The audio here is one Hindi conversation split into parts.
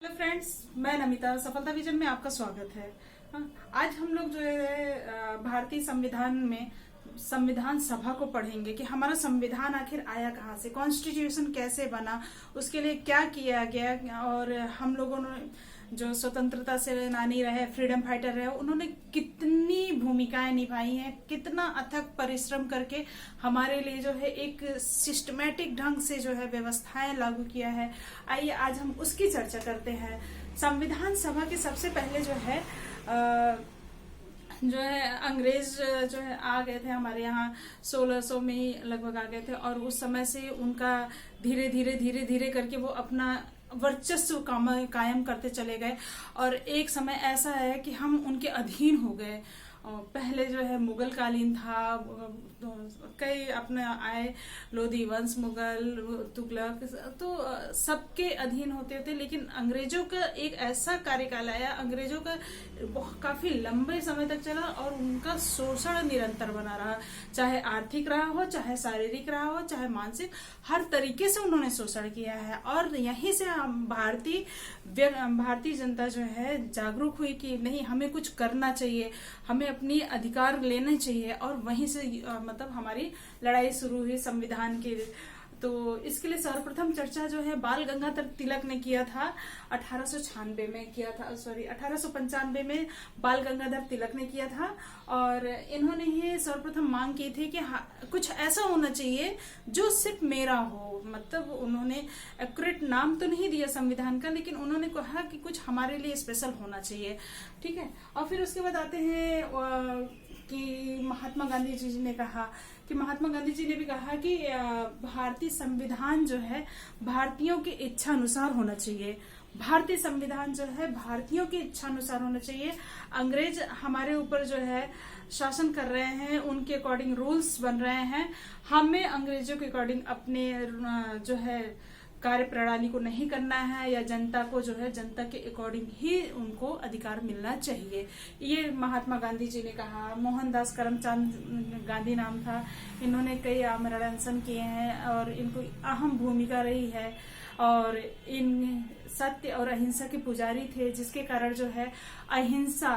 हेलो फ्रेंड्स, मैं नमिता सफलता विजन में आपका स्वागत है। हाँ, आज हम लोग जो है भारतीय संविधान में संविधान सभा को पढ़ेंगे कि हमारा संविधान आखिर आया कहाँ से, कॉन्स्टिट्यूशन कैसे बना, उसके लिए क्या किया गया और हम लोगों ने जो स्वतंत्रता सेनानी रहे, फ्रीडम फाइटर रहे, उन्होंने कितनी भूमिकाएं निभाई हैं, कितना अथक परिश्रम करके हमारे लिए जो है एक सिस्टमैटिक ढंग से जो है व्यवस्थाएं लागू किया है। आइए आज हम उसकी चर्चा करते हैं। संविधान सभा के सबसे पहले जो है अंग्रेज जो है आ गए थे हमारे यहाँ 1600 में ही लगभग आ गए थे और उस समय से उनका धीरे धीरे करके वो अपना वर्चस्व कायम करते चले गए और एक समय ऐसा है कि हम उनके अधीन हो गए। पहले जो है मुगल कालीन था, कई अपने आए, लोधी वंश, मुगल, तुगलक, तो सबके अधीन होते थे। लेकिन अंग्रेजों का एक ऐसा कार्यकाल आया, अंग्रेजों का काफी लंबे समय तक चला और उनका शोषण निरंतर बना रहा, चाहे आर्थिक रहा हो, चाहे शारीरिक रहा हो, चाहे मानसिक, हर तरीके से उन्होंने शोषण किया है। और यहीं से हम भारतीय जनता जो है जागरूक हुई कि नहीं, हमें कुछ करना चाहिए, हमें अपनी अधिकार लेने चाहिए और वहीं से मतलब हमारी लड़ाई शुरू हुई संविधान के। तो इसके लिए सर्वप्रथम चर्चा जो है बाल गंगाधर तिलक ने किया था, 1896 में किया था, 1895 में बाल गंगाधर तिलक ने किया था और इन्होंने ही सर्वप्रथम मांग की थी कि कुछ ऐसा होना चाहिए जो सिर्फ मेरा हो। मतलब उन्होंने एक्यूरेट नाम तो नहीं दिया संविधान का, लेकिन उन्होंने कहा कि कुछ हमारे लिए स्पेशल होना चाहिए। ठीक है, और फिर उसके बाद आते हैं कि महात्मा गांधी जी ने कहा कि महात्मा गांधी जी ने भी कहा कि भारतीय संविधान जो है भारतीयों की इच्छा अनुसार होना चाहिए। भारतीय संविधान जो है भारतीयों की इच्छा अनुसार होना चाहिए। अंग्रेज हमारे ऊपर जो है शासन कर रहे हैं, उनके अकॉर्डिंग रूल्स बन रहे हैं, हमें अंग्रेजों के अकॉर्डिंग अपने जो है कार्य प्रणाली को नहीं करना है, या जनता को जो है जनता के अकॉर्डिंग ही उनको अधिकार मिलना चाहिए। ये महात्मा गांधी जी ने कहा। मोहनदास करमचंद गांधी नाम था, इन्होंने कई आमरण अनशन किए हैं और इनको अहम भूमिका रही है और इन सत्य और अहिंसा के पुजारी थे, जिसके कारण जो है अहिंसा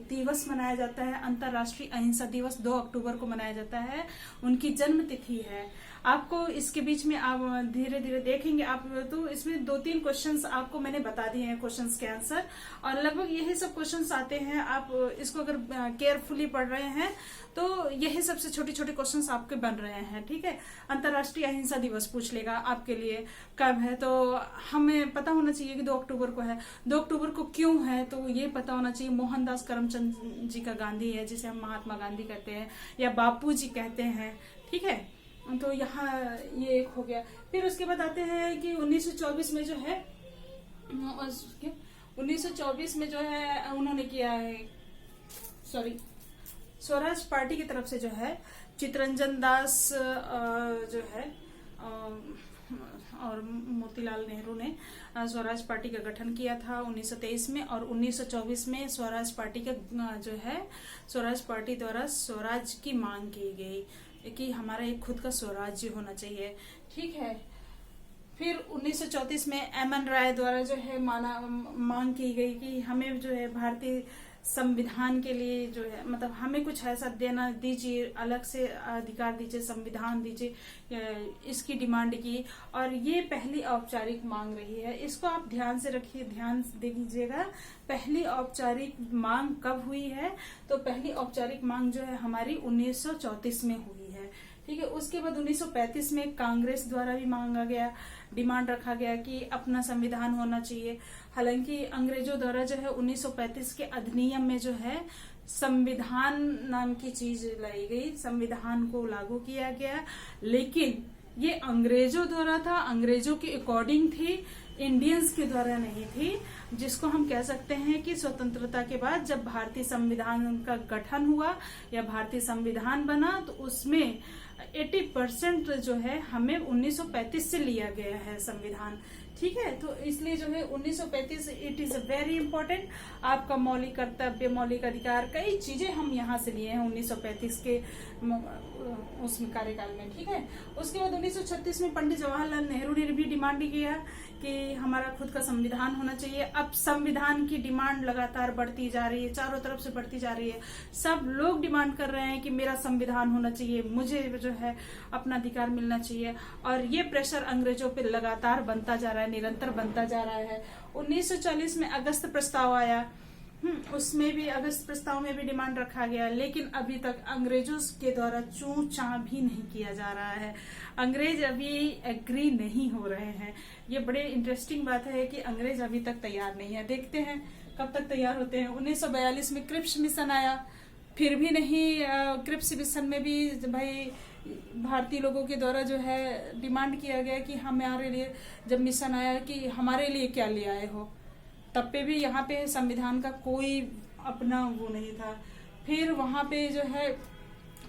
दिवस मनाया जाता है। अंतर्राष्ट्रीय अहिंसा दिवस 2 अक्टूबर को मनाया जाता है, उनकी जन्म तिथि है। आपको इसके बीच में आप धीरे धीरे देखेंगे आप, तो इसमें 2-3 क्वेश्चंस आपको मैंने बता दिए हैं, क्वेश्चंस के आंसर, और लगभग यही सब क्वेश्चंस आते हैं। आप इसको अगर केयरफुली पढ़ रहे हैं तो यही सबसे छोटे छोटे क्वेश्चंस आपके बन रहे हैं। ठीक है, अंतर्राष्ट्रीय अहिंसा दिवस पूछ लेगा आपके लिए कब है, तो हमें पता होना चाहिए कि 2 अक्टूबर को है। 2 अक्टूबर को क्यों है, तो ये पता होना चाहिए। मोहनदास करमचंद जी का गांधी है, जिसे हम महात्मा गांधी कहते हैं या बापू जी कहते हैं। ठीक है, तो यहाँ ये एक हो गया। फिर उसके बाद आते हैं कि 1924 में जो है 1924 में जो है उन्होंने किया है, स्वराज पार्टी की तरफ से जो है चितरंजन दास जो है और मोतीलाल नेहरू ने स्वराज पार्टी का गठन किया था 1923 में, और 1924 में स्वराज पार्टी का जो है स्वराज पार्टी द्वारा स्वराज की मांग की गई कि हमारा एक खुद का स्वराज्य होना चाहिए। ठीक है, फिर 1934 में एम.एन. राय द्वारा जो है मांग की गई कि हमें जो है भारतीय संविधान के लिए जो है मतलब हमें कुछ ऐसा देना दीजिए, अलग से अधिकार दीजिए, संविधान दीजिए, इसकी डिमांड की। और ये पहली औपचारिक मांग रही है, इसको आप ध्यान से रखिए, ध्यान दीजिएगा। पहली औपचारिक मांग कब हुई है, तो पहली औपचारिक मांग जो है हमारी 1934 में हुई है। ठीक है, उसके बाद 1935 में कांग्रेस द्वारा भी मांगा गया, डिमांड रखा गया कि अपना संविधान होना चाहिए। हालांकि अंग्रेजों द्वारा जो है 1935 के अधिनियम में जो है संविधान नाम की चीज लाई गई, संविधान को लागू किया गया, लेकिन ये अंग्रेजों द्वारा था, अंग्रेजों के अकॉर्डिंग थी, इंडियंस के द्वारा नहीं थी। जिसको हम कह सकते हैं कि स्वतंत्रता के बाद जब भारतीय संविधान का गठन हुआ या भारतीय संविधान बना, तो उसमें 80% जो है हमें 1935 से लिया गया है संविधान, ठीक है। तो इसलिए जो है 1935 इट इज वेरी इंपॉर्टेंट। आपका मौलिक कर्तव्य, मौलिक अधिकार, कई चीजें हम यहाँ से लिए हैं 1935 के उसमें कार्यकाल में, ठीक है। उसके बाद 1936 में पंडित जवाहरलाल नेहरू ने भी डिमांड किया कि हमारा खुद का संविधान होना चाहिए। अब संविधान की डिमांड लगातार बढ़ती जा रही है, चारों तरफ से बढ़ती जा रही है। सब लोग डिमांड कर रहे हैं कि मेरा संविधान होना चाहिए, मुझे जो है अपना अधिकार मिलना चाहिए। और ये प्रेशर अंग्रेजों पे लगातार बनता जा रहा है, निरंतर बनता जा रहा है। 1940 में अगस्त प्रस्ताव आया, उसमें भी अगस्त प्रस्ताव में भी डिमांड रखा गया, लेकिन अभी तक अंग्रेजों के द्वारा चूं चां भी नहीं किया जा रहा है। अंग्रेज अभी एग्री नहीं हो रहे हैं। ये बड़े इंटरेस्टिंग बात है कि अंग्रेज अभी तक तैयार नहीं है। देखते हैं कब तक तैयार होते हैं। 1942 में क्रिप्स मिशन आया, फिर भी नहीं। क्रिप्स मिशन में भी भाई भारतीय लोगों के द्वारा जो है डिमांड किया गया कि हमारे लिए, जब मिशन आया कि हमारे लिए क्या ले आए हो, तब पे भी यहाँ पे संविधान का कोई अपना वो नहीं था। फिर वहां पे जो है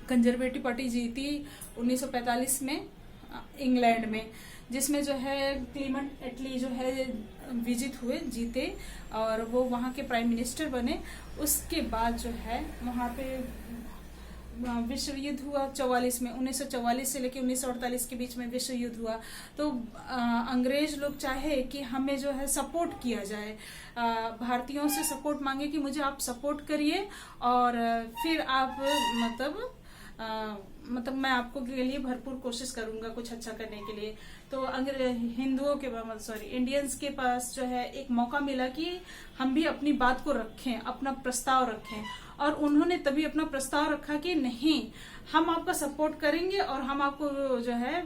कंजर्वेटिव पार्टी जीती 1945 में इंग्लैंड में, जिसमें जो है क्लीमेंट एटली जो है विजित हुए, जीते, और वो वहां के प्राइम मिनिस्टर बने। उसके बाद जो है वहां पे विश्व युद्ध हुआ 44 में, 1944 से लेकर 1948 के बीच में विश्व युद्ध हुआ। तो अंग्रेज लोग चाहे कि हमें जो है सपोर्ट किया जाए, भारतीयों से सपोर्ट मांगे कि मुझे आप सपोर्ट करिए और फिर आप मतलब मैं आपको के लिए भरपूर कोशिश करूंगा कुछ अच्छा करने के लिए। तो हिंदुओं के इंडियंस के पास जो है एक मौका मिला कि हम भी अपनी बात को रखें, अपना प्रस्ताव रखें। और उन्होंने तभी अपना प्रस्ताव रखा कि नहीं, हम आपका सपोर्ट करेंगे और हम आपको जो है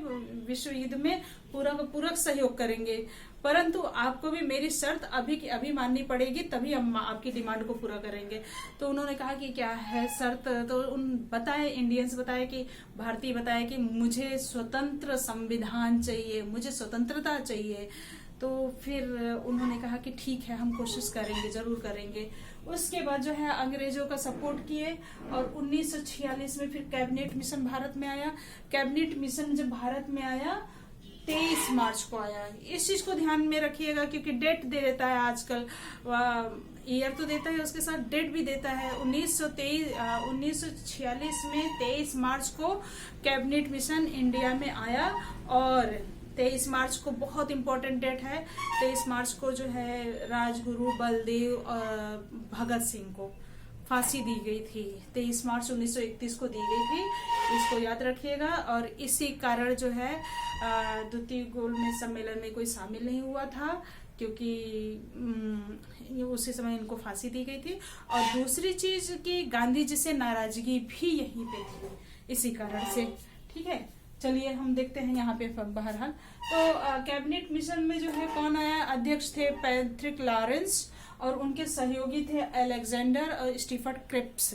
विश्व युद्ध में पूरा का पूरा सहयोग करेंगे, परंतु आपको भी मेरी शर्त अभी की अभी माननी पड़ेगी, तभी हम आपकी डिमांड को पूरा करेंगे। तो उन्होंने कहा कि क्या है शर्त, तो बताए, इंडियंस बताए कि भारतीय बताए कि मुझे स्वतंत्र संविधान चाहिए, मुझे स्वतंत्रता चाहिए। तो फिर उन्होंने कहा कि ठीक है, हम कोशिश करेंगे, जरूर करेंगे। उसके बाद जो है अंग्रेजों का सपोर्ट किए और 1946 में फिर कैबिनेट मिशन भारत में आया। कैबिनेट मिशन जब भारत में आया 23 मार्च को आया। इस चीज को ध्यान में रखिएगा क्योंकि डेट दे देता है आजकल, ईयर तो देता है, उसके साथ डेट भी देता है। 1946 में 23 मार्च को कैबिनेट मिशन इंडिया में आया और 23 मार्च को बहुत इंपॉर्टेंट डेट है। 23 मार्च को जो है राजगुरु बलदेव और भगत सिंह को फांसी दी गई थी। 23 मार्च 1931 को दी गई थी, इसको याद रखिएगा। और इसी कारण जो है द्वितीय गोलमेज सम्मेलन में कोई शामिल नहीं हुआ था क्योंकि उसी समय इनको फांसी दी गई थी। और दूसरी चीज कि गांधी जी से नाराजगी भी यहीं पे थी, इसी कारण से, ठीक है। चलिए हम देखते हैं यहाँ पे बहरहाल। तो कैबिनेट मिशन में जो है कौन आया, अध्यक्ष थे पैट्रिक लॉरेंस और उनके सहयोगी थे अलेक्जेंडर और स्टीफर्ड क्रिप्स,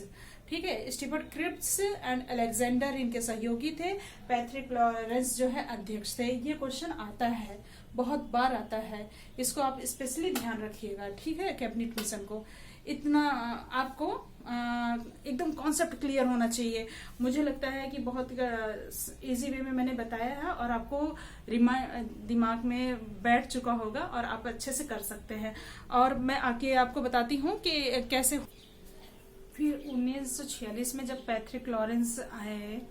ठीक है। स्टीफर्ड क्रिप्स एंड अलेक्जेंडर इनके सहयोगी थे, पैट्रिक लॉरेंस जो है अध्यक्ष थे। ये क्वेश्चन आता है, बहुत बार आता है, इसको आप स्पेशली ध्यान रखिएगा, ठीक है। कैबिनेट मिशन को इतना आपको एकदम कॉन्सेप्ट क्लियर होना चाहिए। मुझे लगता है कि बहुत इजी वे में मैंने बताया है और आपको दिमाग में बैठ चुका होगा और आप अच्छे से कर सकते हैं। और मैं आके आपको बताती हूँ कि कैसे। फिर 1946 में जब पैट्रिक लॉरेंस आए,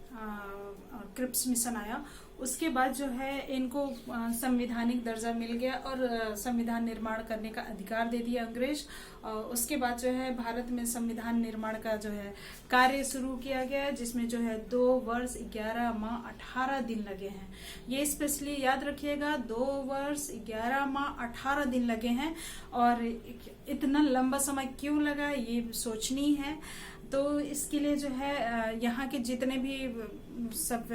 क्रिप्स मिशन आया, उसके बाद जो है इनको संवैधानिक दर्जा मिल गया और संविधान निर्माण करने का अधिकार दे दिया अंग्रेज। उसके बाद जो है भारत में संविधान निर्माण का जो है कार्य शुरू किया गया, जिसमें जो है 2 वर्ष 11 माह 18 दिन लगे हैं। ये स्पेशली याद रखिएगा, 2 वर्ष 11 माह 18 दिन लगे हैं। और इतना लंबा समय क्यों लगा ये सोचनी है। तो इसके लिए जो है यहाँ के जितने भी सब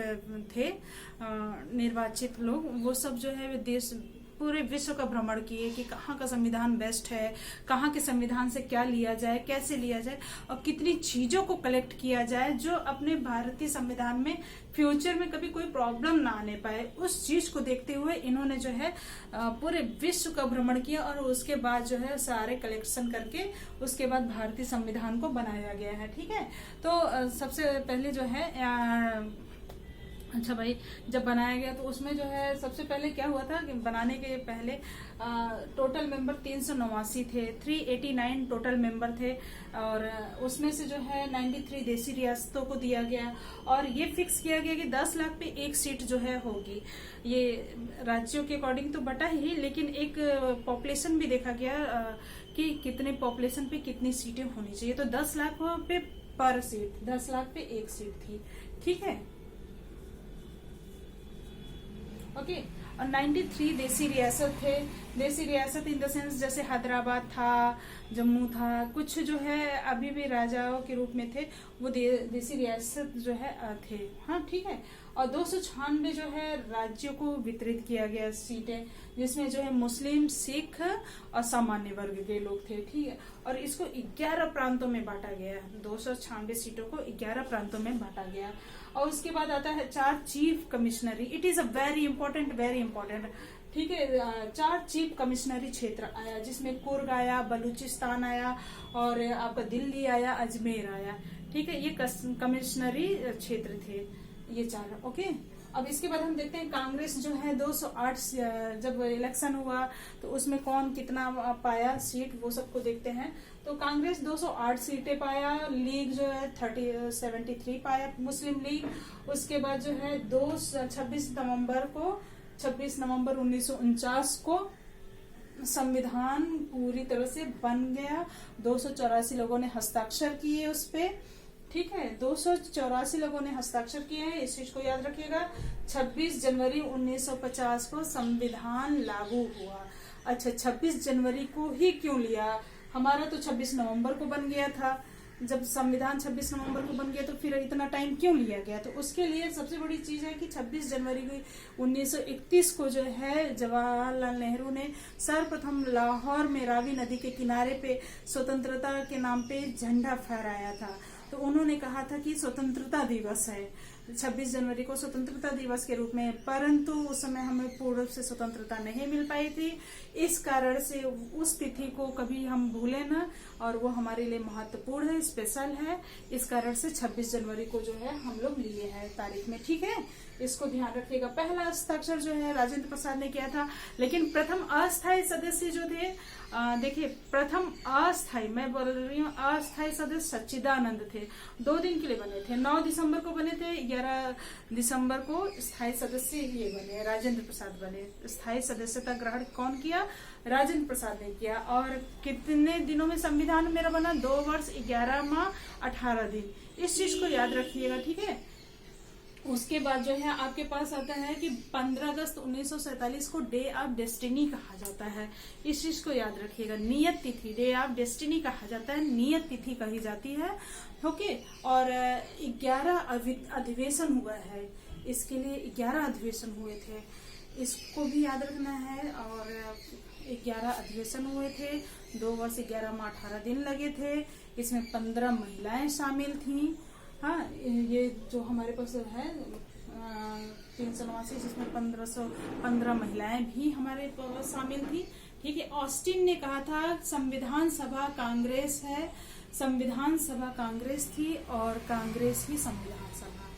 थे निर्वाचित लोग, वो सब जो है देश पूरे विश्व का भ्रमण किए कि कहाँ का संविधान बेस्ट है, कहाँ के संविधान से क्या लिया जाए, कैसे लिया जाए और कितनी चीजों को कलेक्ट किया जाए जो अपने भारतीय संविधान में फ्यूचर में कभी कोई प्रॉब्लम ना आने पाए। उस चीज को देखते हुए इन्होंने जो है पूरे विश्व का भ्रमण किया और उसके बाद जो है सारे कलेक्शन करके उसके बाद भारतीय संविधान को बनाया गया है, ठीक है। तो सबसे पहले जो है अच्छा भाई, जब बनाया गया तो उसमें जो है सबसे पहले क्या हुआ था कि बनाने के पहले टोटल मेंबर 389 थे, 389 टोटल मेंबर थे, और उसमें से जो है 93 देसी रियासतों को दिया गया, और ये फिक्स किया गया कि 10 लाख पे एक सीट जो है होगी। ये राज्यों के अकॉर्डिंग तो बटा ही, लेकिन एक पॉपुलेशन भी देखा गया कि कितने पॉपुलेशन पे कितनी सीटें होनी चाहिए। तो 10 लाख पे पर सीट, 10 लाख पे एक सीट थी, ठीक है, ओके। और 93 देसी रियासत थे। देसी रियासत इन द सेंस जैसे हैदराबाद था, जम्मू था, कुछ जो है अभी भी राजाओं के रूप में थे, वो देसी रियासत जो है थे, हाँ ठीक है। और 296 जो है राज्यों को वितरित किया गया सीटें, जिसमें जो है मुस्लिम, सिख और सामान्य वर्ग के लोग थे, ठीक है। और इसको 11 प्रांतों में बांटा गया, 296 सीटों को 11 प्रांतों में बांटा गया। और उसके बाद आता है 4 chief commissionery. It is a very important, ठीक है। 4 चीफ कमिश्नरी क्षेत्र आया, जिसमें कुर्ग आया, बलूचिस्तान आया, और आपका दिल्ली आया, अजमेर आया, ठीक है। ये कमिश्नरी क्षेत्र थे, ये 4, ओके। अब इसके बाद हम देखते हैं कांग्रेस जो है 208, जब इलेक्शन हुआ तो उसमें कौन कितना पाया सीट, वो सबको देखते हैं। तो कांग्रेस 208 सीटें पाया, लीग जो है 73 पाया, मुस्लिम लीग। उसके बाद जो है 26 नवंबर 1949 को संविधान पूरी तरह से बन गया। 284 लोगों ने हस्ताक्षर किए उस पे, ठीक है, 284 लोगों ने हस्ताक्षर किए हैं, इस चीज को याद रखिएगा। 26 जनवरी 1950 को संविधान लागू हुआ। अच्छा, 26 जनवरी को ही क्यों लिया? हमारा तो 26 नवंबर को बन गया था। जब संविधान 26 नवंबर को बन गया तो फिर इतना टाइम क्यों लिया गया? तो उसके लिए सबसे बड़ी चीज है कि 26 जनवरी 1931 को जो है जवाहरलाल नेहरू ने सर्वप्रथम लाहौर में रावी नदी के किनारे पे स्वतंत्रता के नाम पे झंडा फहराया था। तो उन्होंने कहा था कि स्वतंत्रता दिवस है 26 जनवरी को स्वतंत्रता दिवस के रूप में, परंतु उस समय हमें पूर्ण रूप से स्वतंत्रता नहीं मिल पाई थी। इस कारण से उस तिथि को कभी हम भूले ना, और वो हमारे लिए महत्वपूर्ण है, स्पेशल है। इस कारण से 26 जनवरी को जो है हम लोग लिए हैं तारीख में, ठीक है। इसको ध्यान रखिएगा। पहला हस्ताक्षर जो है राजेंद्र प्रसाद ने किया था, लेकिन प्रथम अस्थायी सदस्य जो थे, देखिए प्रथम अस्थायी, मैं बोल रही हूँ अस्थायी सदस्य सच्चिदानंद थे। 2 दिन के लिए बने थे, 9 दिसंबर को बने थे, 11 दिसंबर को स्थायी सदस्य ये बने, राजेंद्र प्रसाद बने। स्थायी सदस्यता ग्रहण कौन किया? राजेंद्र प्रसाद ने किया। और कितने दिनों में संविधान मेरा बना? 2 वर्ष 11 माह 18 दिन। इस चीज को याद रखिएगा, ठीक है। उसके बाद जो है आपके पास आता है कि 15 अगस्त 1947 को डे ऑफ डेस्टिनी कहा जाता है। इस चीज को याद रखिएगा, नियत तिथि, डे ऑफ डेस्टिनी कहा जाता है, नियत तिथि कही जाती है, ओके। और 11 अधिवेशन हुआ है, इसके लिए 11 अधिवेशन हुए थे, इसको भी याद रखना है। और 11 अधिवेशन हुए थे, 2 वर्ष 11 माह 18 दिन लगे थे। इसमें 15 महिलाएं शामिल थी, हाँ। ये जो हमारे पास है 389, जिसमें 1515 महिलाएं भी हमारे पास शामिल थी, ठीक है। ऑस्टिन ने कहा था संविधान सभा कांग्रेस है, संविधान सभा कांग्रेस थी और कांग्रेस ही संविधान सभा,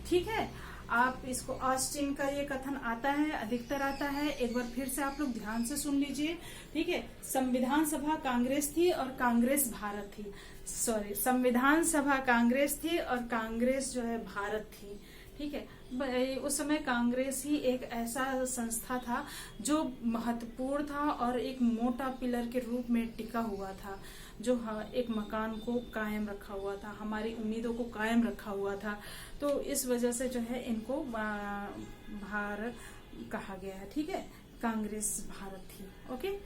ठीक है। आप इसको ऑस्टिन का ये कथन आता है, अधिकतर आता है, एक बार फिर से आप लोग ध्यान से सुन लीजिए, ठीक है। संविधान सभा कांग्रेस थी और कांग्रेस भारत थी, सॉरी, संविधान सभा कांग्रेस थी और कांग्रेस जो है भारत थी, ठीक है। उस समय कांग्रेस ही एक ऐसा संस्था था जो महत्वपूर्ण था और एक मोटा पिलर के रूप में टिका हुआ था, जो एक मकान को कायम रखा हुआ था, हमारी उम्मीदों को कायम रखा हुआ था। तो इस वजह से जो है इनको भारत कहा गया है, ठीक है। कांग्रेस भारत थी, ओके।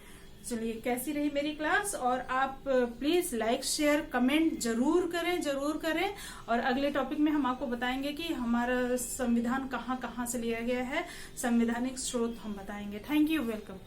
चलिए, कैसी रही मेरी क्लास? और आप प्लीज लाइक, शेयर, कमेंट जरूर करें। और अगले टॉपिक में हम आपको बताएंगे कि हमारा संविधान कहाँ से लिया गया है, संवैधानिक स्रोत हम बताएंगे। Thank you, welcome.